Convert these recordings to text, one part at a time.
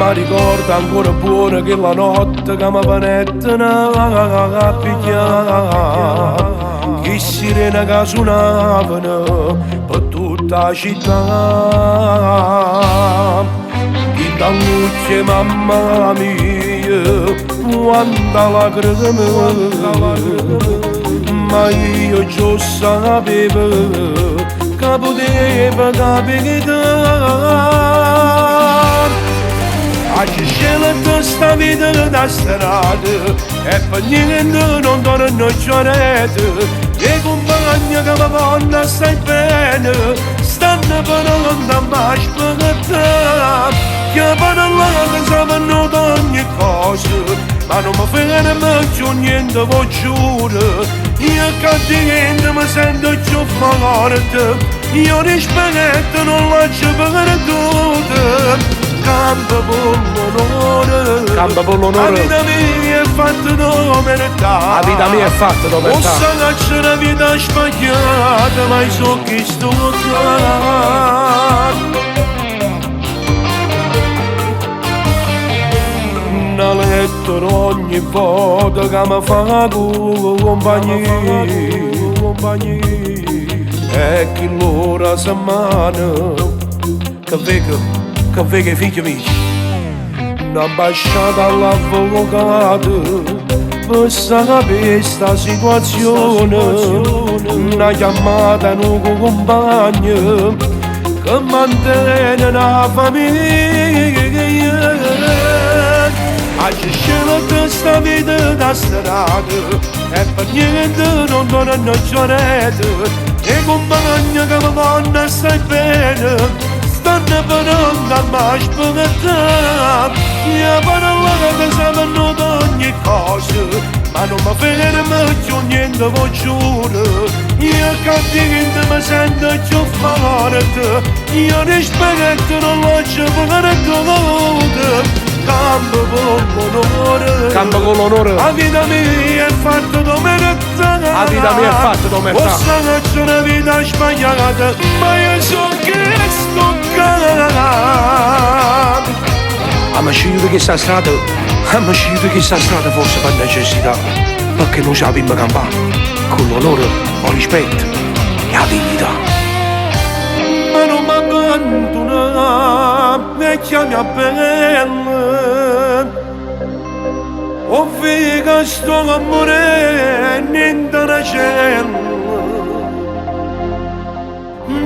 Ma ricordo ancora buona che la notte che mi panetta una picchiata, che sirena che suonavano per tutta la città. Che da luce mamma mia, quanta lacrime, ma io già sapevo che poteva capitare. Oggi scelto sta vita da strada e per niente non torno giornate. E compagni che mi vanno stai bene stanno parlando ma aspettare che parlano sapendo di ogni cosa, ma non mi fermo più niente, vi giuro. Io che niente mi sento più forte, io rispetto non lascio perduto. Campa per l'onore, Campa per l'onore. la vita mia è fatta d'omertà, La vita mia è fatta d'omertà. posso cacciare la vita sbagliata, ma so che sto una lettera ogni volta che mi fa compagnia, e che l'ora settimana che vega i figli miei. Un'ambasciata all'avvocato per sapere sta situazione, una chiamata a un compagno che mantiene la famiglia. Oggi scelto sta vita da strada e per niente non torno giornate. E compagni che mi vanno stai bene stanno parlando ma aspettare. Io parlo che sapendo di ogni cosa, ma non mi fermo più niente, vi giuro. Io che niente mi sento più forte, io rispetto non lascio perduto. Campo con l'onore, Campa con l'onore. la vita mia è fatta d'omertà, La vita mia è fatta d'omertà. posso cacciare una vita sbagliata, ma io so che sto cagando. Ma scegliere questa strada, ma scegliere questa strada forse per necessità, perché non sappiamo campare con l'onore, il rispetto e la dignità. Ma non mi abbandona, vecchia mia bella, ho visto che sto morendo in una cella,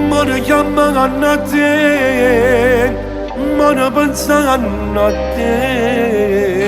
ma ne chiamano a te, ma ne pensano a te.